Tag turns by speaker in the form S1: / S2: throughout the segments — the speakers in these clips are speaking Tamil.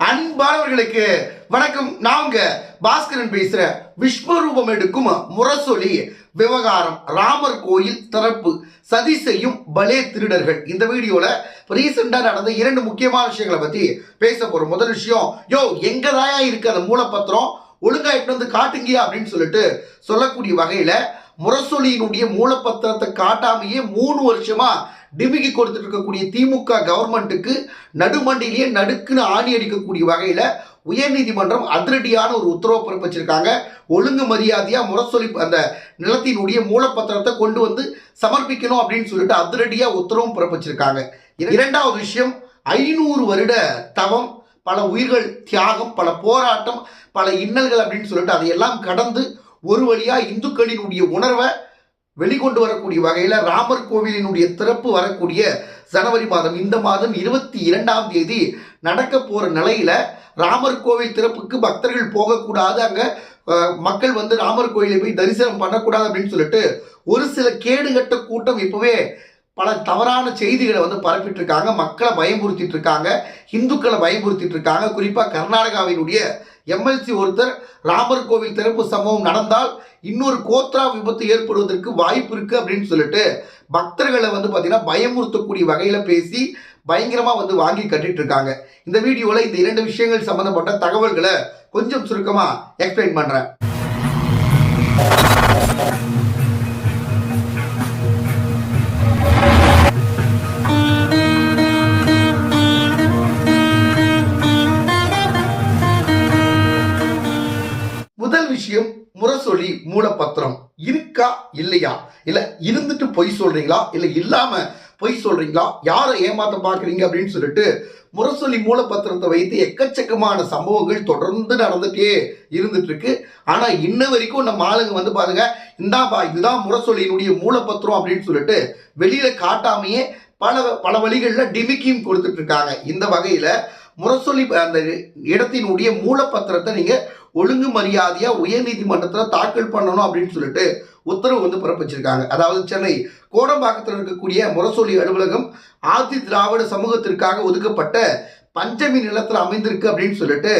S1: அன்பானவர்களுக்கு வணக்கம். நான் உங்க பாஸ்கரன் பேசுறேன். விஸ்வரூபம் எடுக்கும் முரசொலி விவகாரம், ராமர் கோயில் திறப்பு, சதி செய்யும் பலே திருடர்கள். இந்த வீடியோல ரீசெண்டா நடந்த இரண்டு முக்கியமான விஷயங்களை பத்தி பேச போறோம். முதல் விஷயம், எங்கதாயா இருக்கு அந்த மூலப்பத்திரம், ஒழுங்காயிட்டு வந்து காட்டுங்கியா அப்படின்னு சொல்லிட்டு சொல்லக்கூடிய வகையில முரசொலியினுடைய மூலப்பத்திரத்தை காட்டாமையே 3 வருஷமா டிமிகி கொடுத்துட்டு இருக்கக்கூடிய திமுக கவர்மெண்ட்டுக்கு நடுமண்டிலேயே நடுக்குன்னு ஆணி அடிக்கக்கூடிய வகையில உயர்நீதிமன்றம் அதிரடியான ஒரு உத்தரவு பிறப்பிச்சிருக்காங்க. ஒழுங்கு மரியாதையா முரசொலி அந்த நிலத்தினுடைய மூலப்பத்திரத்தை கொண்டு வந்து சமர்ப்பிக்கணும் அப்படின்னு சொல்லிட்டு அதிரடியா உத்தரவும் பிறப்பிச்சிருக்காங்க. இரண்டாவது விஷயம், 500 வருட தவம், பல உயிர்கள் தியாகம், பல போராட்டம், பல இன்னல்கள் அப்படின்னு சொல்லிட்டு அதையெல்லாம் கடந்து ஒரு வழியா இந்துக்களினுடைய உணர்வை வெளிக்கொண்டு வரக்கூடிய வகையில் ராமர் கோவிலினுடைய திறப்பு வரக்கூடிய ஜனவரி மாதம், இந்த மாதம் 22ஆம் தேதி நடக்க போற நிலையில ராமர் கோவில் திறப்புக்கு பக்தர்கள் போகக்கூடாது, அங்க மக்கள் வந்து ராமர் கோயிலை போய் தரிசனம் பண்ணக்கூடாது அப்படின்னு சொல்லிட்டு ஒரு சில கேடுகட்ட கூட்டம் இப்பவே பல தவறான செய்திகளை வந்து பரப்பிட்டு இருக்காங்க. மக்களை பயமுறுத்திட்டு இருக்காங்க, இந்துக்களை பயமுறுத்திட்டு இருக்காங்க. குறிப்பா கர்நாடகாவினுடைய எம்எல்சி ஒருத்தர் ராமர் கோவில் திறப்பு சம்பவம் நடந்தால் இன்னொரு கோத்ரா விபத்து ஏற்படுவதற்கு வாய்ப்பு இருக்கு அப்படின்னு சொல்லிட்டு பக்தர்களை வந்து பார்த்தீங்கன்னா பயமுறுத்தக்கூடிய வகையில பேசி பயங்கரமா வந்து வாங்கி கட்டிட்டு இருக்காங்க. இந்த வீடியோல இந்த 2 விஷயங்கள் சம்பந்தப்பட்ட தகவல்களை கொஞ்சம் சுருக்கமா எக்ஸ்பிளைன் பண்றேன். முதல் விஷயம், முரசொலி மூலப்பத்திரம் இருக்கா இல்லையா, இல்ல இருந்துட்டு பொய் சொல்றீங்களா, இல்ல இல்லாம பொய் சொல்றீங்களா, யாரை ஏமாத்த பாக்குறீங்க அப்படின்னு சொல்லிட்டு முரசொலி மூலப்பத்திரத்தை வைத்து எக்கச்சக்கமான சம்பவங்கள் தொடர்ந்து நடந்துட்டே இருந்துட்டு இருக்கு. ஆனா இன்ன வரைக்கும் நம்ம ஆளுங்க வந்து பாருங்க, இந்தாப்பா இதுதான் முரசொலியினுடைய மூலப்பத்திரம் அப்படின்னு சொல்லிட்டு வெளியில காட்டாமையே பல வழிகளில் டிமிக்கியும் கொடுத்துட்டு இருக்காங்க. இந்த வகையில முரசொலி அந்த இடத்தினுடைய மூலப்பத்திரத்தை நீங்க ஒழுங்கு மரியாதையா உயர்நீதிமன்றத்தில் தாக்கல் பண்ணணும் அப்படின்னு சொல்லிட்டு உத்தரவு வந்து பிறப்பிச்சிருக்காங்க. அதாவது சென்னை கோடம்பாக்கத்தில் இருக்கக்கூடிய முரசொலி அலுவலகம் ஆதி திராவிட சமூகத்திற்காக ஒதுக்கப்பட்ட பஞ்சமி நிலத்தில் அமைந்திருக்கு அப்படின்னு சொல்லிட்டு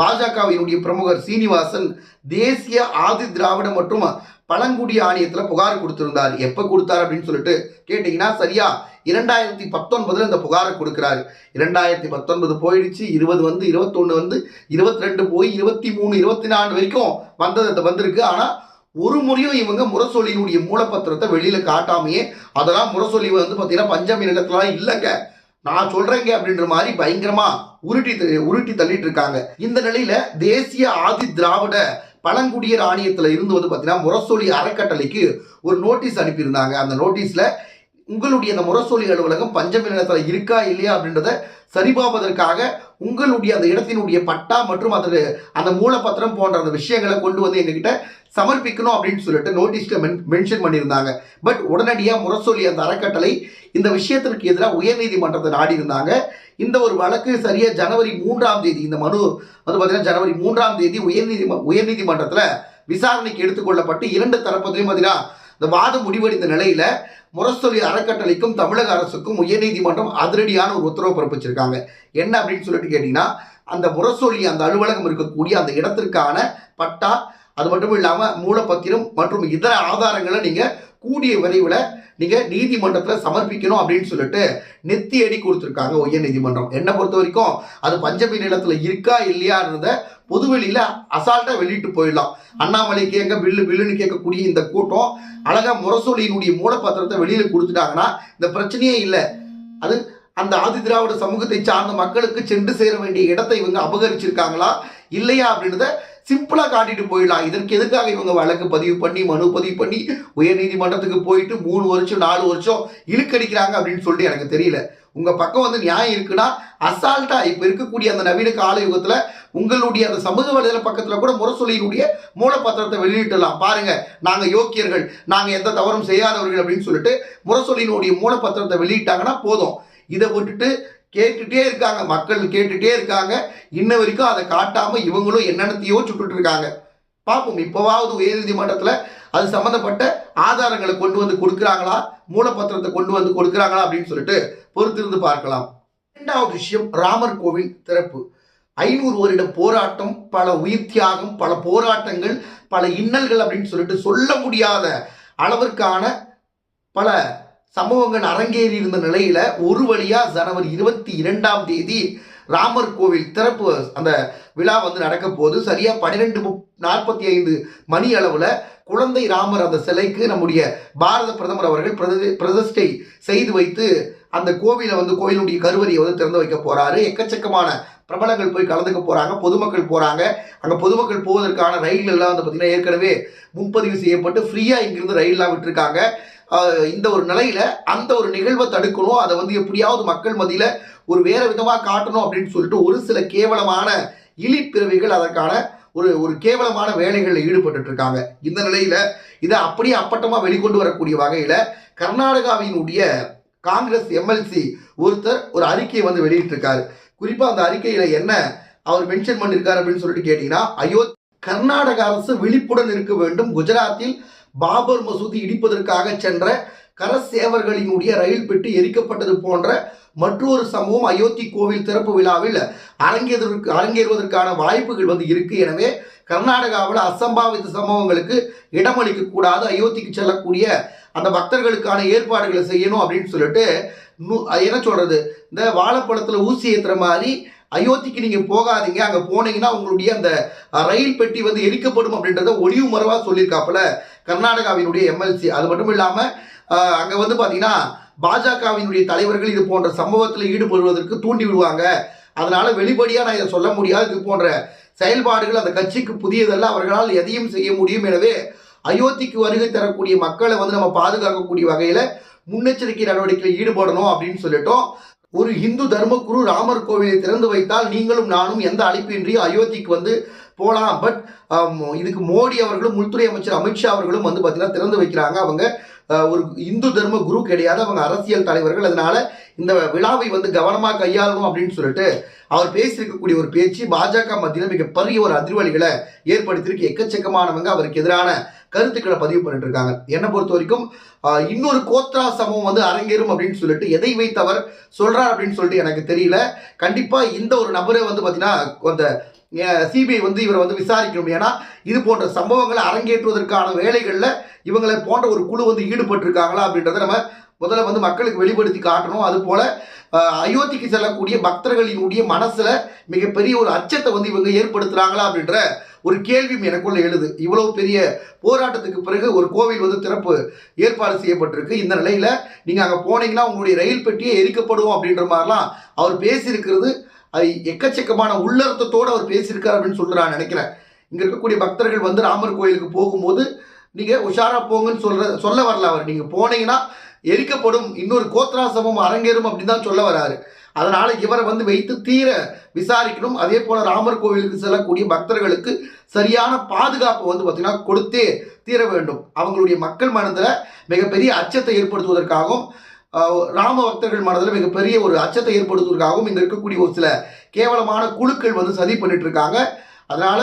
S1: பாஜகவினுடைய பிரமுகர் சீனிவாசன் தேசிய ஆதி திராவிட மற்றும் பழங்குடி ஆணையத்தில் புகார் கொடுத்திருந்தார். எப்ப கொடுத்தார் அப்படின்னு சொல்லிட்டு கேட்டீங்கன்னா, சரியா 2019 இந்த புகாரை கொடுக்கிறாரு. 2019 போயிடுச்சு, 20 வந்து 21 வந்து 22 போய் 23 24 வரைக்கும் வந்திருக்கு. ஆனா ஒரு முறையும் இவங்க முரசொலியினுடைய மூலப்பத்திரத்தை வெளியில காட்டாமையே, அதெல்லாம் முரசொலி வந்து பாத்தீங்கன்னா பஞ்சமி நிலத்துலாம் இல்லைங்க, நான் சொல்றேங்க அப்படின்ற மாதிரி பயங்கரமா உருட்டி தள்ளிட்டு இருக்காங்க. இந்த நிலையில தேசிய ஆதி திராவிட பழங்குடியர் ஆணையத்துல இருந்து வந்து பாத்தீங்கன்னா முரசொலி அறக்கட்டளைக்கு ஒரு நோட்டீஸ் அனுப்பியிருந்தாங்க. அந்த நோட்டீஸ்ல உங்களுடைய அந்த முரசொலி அலுவலகம் பஞ்சமி நிலத்துல இருக்கா இல்லையா அப்படின்றத சரிபார்ப்பதற்காக உங்களுடைய அந்த இடத்தினுடைய பட்டா மற்றும் அந்த மூலப்பத்திரம் போன்ற அந்த விஷயங்களை கொண்டு வந்து எங்ககிட்ட சமர்ப்பிக்கணும் அப்படின்னு சொல்லிட்டு நோட்டீஸ்ல மென்ஷன் பண்ணியிருந்தாங்க. பட் உடனடியா முரசொலி அந்த அறக்கட்டளை இந்த விஷயத்திற்கு எதிராக உயர்நீதிமன்றத்தை நாடி இருந்தாங்க. இந்த ஒரு வழக்கு சரியா ஜனவரி 3ஆம் தேதி, இந்த மனு வந்து பார்த்தீங்கன்னா ஜனவரி 3ஆம் தேதி உயர்நீதிமன்றத்தில் விசாரணைக்கு எடுத்துக்கொள்ளப்பட்டு 2 தரப்புலையும் பார்த்தீங்கன்னா இந்த வாதம் முடிவடைந்த நிலையில முரசொலி அறக்கட்டளைக்கும் தமிழக அரசுக்கும் உயர்நீதிமன்றம் அதிரடியான ஒரு உத்தரவு பிறப்பிச்சிருக்காங்க. என்ன அப்படின்னு சொல்லிட்டு கேட்டீங்கன்னா, அந்த முரசொலி அந்த அலுவலகம் இருக்கக்கூடிய அந்த இடத்திற்கான பட்டா, அது மட்டும் இல்லாம மூலப்பத்திரம் மற்றும் இதர ஆதாரங்களை நீங்க கூடிய விரைவில் நீங்க நீதிமன்றத்தில் சமர்ப்பிக்கணும் அப்படின்னு சொல்லிட்டு நெத்தி அடி கொடுத்துருக்காங்க உயர்நீதிமன்றம். என்ன பொறுத்த வரைக்கும் அது பஞ்சமி நிலத்துல இருக்கா இல்லையான்றத பொதுவெளியில அசால்ட்டா வெளியிட்டு போயிடலாம். அண்ணாமலை கேட்க பில்லுன்னு கேட்கக்கூடிய இந்த கூட்டம் அழகா முரசொலியினுடைய மூலப்பத்திரத்தை வெளியில கொடுத்துட்டாங்கன்னா இந்த பிரச்சனையே இல்லை. அது அந்த ஆதி திராவிட சமூகத்தை சார்ந்த மக்களுக்கு சென்று சேர வேண்டிய இடத்தை இவங்க அபகரிச்சிருக்காங்களா இல்லையா அப்படின்றத சிம்பிளா காட்டிட்டு போயிடலாம். இதற்கு எதுக்காக இவங்க வழக்கு பதிவு பண்ணி மனு பதிவு பண்ணி உயர்நீதிமன்றத்துக்கு போயிட்டு 3 வருஷம் 4 வருஷம் இழுக்கடிக்கிறாங்க அப்படின்னு சொல்லிட்டு எனக்கு தெரியல. உங்க பக்கம் வந்து நியாயம் இருக்குன்னா அசால்ட்டா இப்ப இருக்கக்கூடிய அந்த நவீன கால யுகத்துல உங்களுடைய அந்த சமூக வலைதள பக்கத்துல கூட முரசொலியினுடைய மூலப்பத்திரத்தை வெளியிட்டலாம். பாருங்க, நாங்க யோக்கியர்கள், நாங்க எந்த தவறும் செய்யாதவர்கள் அப்படின்னு சொல்லிட்டு முரசொலியினுடைய மூலப்பத்திரத்தை வெளியிட்டாங்கன்னா போதும். இதை விட்டுட்டு கேட்டுட்டே இருக்காங்க, மக்கள் கேட்டுட்டே இருக்காங்க. இன்ன வரைக்கும் அதை காட்டாம இவங்களும் என்னென்னத்தையோ சுட்டுட்டு இருக்காங்க. பார்ப்போம், இப்போவாவது உயர்நீதிமன்றத்தில் அது சம்பந்தப்பட்ட ஆதாரங்களை கொண்டு வந்து கொடுக்குறாங்களா, மூலப்பத்திரத்தை கொண்டு வந்து கொடுக்குறாங்களா அப்படின்னு சொல்லிட்டு பொறுத்திருந்து பார்க்கலாம். இரண்டாவது விஷயம், ராமர் கோவில் திறப்பு. 500 வருட போராட்டம், பல உயிர் தியாகம், பல போராட்டங்கள், பல இன்னல்கள் அப்படின்னு சொல்லிட்டு சொல்ல முடியாத அளவிற்கான பல சம்பவங்கள் அரங்கேறி இருந்த நிலையில ஒரு வழியா ஜனவரி 22ஆம் தேதி ராமர் கோவில் திறப்பு அந்த விழா வந்து நடக்க போது சரியா 12:45 மணி அளவுல குழந்தை ராமர் அந்த சிலைக்கு நம்முடைய பாரத பிரதமர் அவர்கள் பிரதிஷ்டை செய்து வைத்து அந்த கோவிலை வந்து கோயிலுடைய கருவறையை வந்து திறந்து வைக்க போறாரு. எக்கச்சக்கமான பிரபலங்கள் போய் கலந்துக்க போறாங்க, பொதுமக்கள் போறாங்க. அங்க பொதுமக்கள் போவதற்கான ரயில் எல்லாம் வந்து பார்த்தீங்கன்னா ஏற்கனவே முன்பதிவு செய்யப்பட்டு ஃப்ரீயா இங்கிருந்து ரயில்லாம் விட்டுருக்காங்க. இந்த ஒரு நிலையில அந்த ஒரு நிகழ்வை தடுக்கணும், அதை வந்து எப்படியாவது மக்கள் மத்தியில ஒரு வேற விதமாக காட்டணும் அப்படின்னு சொல்லிட்டு ஒரு சில கேவலமான இழிப்பிறவிகள் அதற்கான ஒரு கேவலமான வேலைகளில் ஈடுபட்டு இருக்காங்க. இந்த நிலையில இதை அப்படியே அப்பட்டமா வெளிக்கொண்டு வரக்கூடிய வகையில கர்நாடகாவினுடைய காங்கிரஸ் எம்எல்சி ஒருத்தர் ஒரு அறிக்கையை வந்து வெளியிட்டிருக்காரு. குறிப்பா அந்த அறிக்கையில என்ன அவர் மென்ஷன் பண்ணியிருக்காரு அப்படின்னு சொல்லிட்டு கேட்டீங்கன்னா, கர்நாடக அரசு விழிப்புடன் இருக்க வேண்டும். குஜராத்தில் பாபர் மசூதி இடிப்பதற்காக சென்ற கரசேவர்களினுடைய ரயில் பெட்டி எரிக்கப்பட்டது போன்ற மற்றொரு சம்பவம் அயோத்தி கோவில் திறப்பு விழாவில் அரங்கேறுவதற்கான வாய்ப்புகள் வந்து இருக்கு. எனவே கர்நாடகாவில் அசம்பாவித சம்பவங்களுக்கு இடமளிக்க கூடாது, அயோத்திக்கு செல்லக்கூடிய அந்த பக்தர்களுக்கான ஏற்பாடுகளை செய்யணும் அப்படின்னு சொல்லிட்டு என்ன சொல்றது, இந்த வாழைப்பழத்தில் ஊசி ஏற்றுற மாதிரி அயோத்திக்கு நீங்க போகாதீங்க, அங்க போனீங்கன்னா உங்களுடைய அந்த ரயில் பெட்டி வந்து எரிக்கப்படும் அப்படின்றத ஒளிவு மறைவா சொல்லியிருக்காப்புல கர்நாடகாவினுடைய எம்எல்சி. அது மட்டும் இல்லாம அங்க வந்து பாத்தீங்கன்னா பாஜகவினுடைய தலைவர்கள் இது போன்ற சம்பவத்தில் ஈடுபடுவதற்கு தூண்டி விடுவாங்க, அதனால வெளிப்படையா நான் இதை சொல்ல முடியாது, இது போன்ற செயல்பாடுகள் அந்த கட்சிக்கு புதியதல்ல, அவர்களால் எதையும் செய்ய முடியும். எனவே அயோத்திக்கு வருகை தரக்கூடிய மக்களை வந்து நம்ம பாதுகாக்கக்கூடிய வகையில முன்னெச்சரிக்கை நடவடிக்கையில் ஈடுபடணும் அப்படின்னு சொல்லிட்டோம். ஒரு இந்து தர்மகுரு ராமர் கோவிலை திறந்து வைத்தால் நீங்களும் நானும் எந்த அழைப்பின்றியும் அயோத்திக்கு வந்து போகலாம். பட் இதுக்கு மோடி அவர்களும் உள்துறை அமைச்சர் அமித்ஷா அவர்களும் வந்து பார்த்தீங்கன்னா திறந்து வைக்கிறாங்க. அவங்க ஒரு இந்து தர்ம குரு கிடையாது, அவங்க அரசியல் தலைவர்கள். அதனால இந்த விழாவை வந்து கவனமாக கையாளணும் அப்படின்னு சொல்லிட்டு அவர் பேசியிருக்கக்கூடிய ஒரு பேச்சு பாஜக மத்தியில் மிகப்பெரிய ஒரு அதிர்வலிகளை ஏற்படுத்தியிருக்கு. எக்கச்சக்கமானவங்க அவருக்கு எதிரான கருத்துக்களை பதிவு பண்ணிட்டு இருக்காங்க. என்னை பொறுத்த வரைக்கும் இன்னொரு கோத்ரா சம்பவம் வந்து அரங்கேறும் அப்படின்னு சொல்லிட்டு எதை வைத்து அவர் சொல்றார் அப்படின்னு சொல்லிட்டு எனக்கு தெரியல. கண்டிப்பா இந்த ஒரு நபரை வந்து பார்த்தீங்கன்னா அந்த சிபிஐ வந்து இவரை வந்து விசாரிக்கணும். ஏன்னா இது போன்ற சம்பவங்களை அரங்கேற்றுவதற்கான வேலைகளில் இவங்களை போன்ற ஒரு குழு வந்து ஈடுபட்டு இருக்காங்களா அப்படின்றத நம்ம முதல்ல வந்து மக்களுக்கு வெளிப்படுத்தி காட்டணும். அது போல அயோத்திக்கு செல்லக்கூடிய பக்தர்களினுடைய மனசுல மிகப்பெரிய ஒரு அச்சத்தை வந்து இவங்க ஏற்படுத்துறாங்களா அப்படின்ற ஒரு கேள்வியும் எனக்குள்ள எழுது. இவ்வளவு பெரிய போராட்டத்துக்கு பிறகு ஒரு கோவில் வந்து திறப்பு ஏற்பாடு செய்யப்பட்டிருக்கு. இந்த நிலையில நீங்க அங்க போனீங்கன்னா உங்களுடைய ரயில் பெட்டியே எரிக்கப்படும் அப்படின்ற மாதிரிலாம் அவர் பேசியிருக்கிறது எக்கச்சக்கமான உள்ளர்த்தத்தோடு அவர் பேசியிருக்காரு அப்படின்னு சொல்லிட்டு நான் நினைக்கிறேன். இங்க இருக்கக்கூடிய பக்தர்கள் வந்து ராமர் கோயிலுக்கு போகும்போது நீங்க உஷாரா போங்கன்னு சொல்ல வரல அவர். நீங்க போனீங்கன்னா எரிக்கப்படும், இன்னொரு கோத்ரா சம்பவம் அரங்கேறும் அப்படின்னு தான் சொல்ல வராரு. அதனால இவரை வந்து வைத்து தீர விசாரிக்கணும். அதே போல ராமர் கோவிலுக்கு செல்லக்கூடிய பக்தர்களுக்கு சரியான பாதுகாப்பு வந்து பார்த்தீங்கன்னா கொடுத்தே தீர வேண்டும். அவங்களுடைய மக்கள் மனதில் மிகப்பெரிய அச்சத்தை ஏற்படுத்துவதற்காகவும் ராம பக்தர்கள் மனதில் மிகப்பெரிய ஒரு அச்சத்தை ஏற்படுத்துவதற்காகவும் இந்த இருக்கக்கூடிய ஒரு சில கேவலமான குழுக்கள் வந்து சதி பண்ணிட்டு இருக்காங்க. அதனால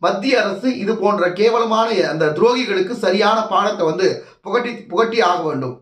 S1: மத்திய அரசு இது போன்ற கேவலமான அந்த துரோகிகளுக்கு சரியான பாடத்தை வந்து புகட்டி ஆக வேண்டும்.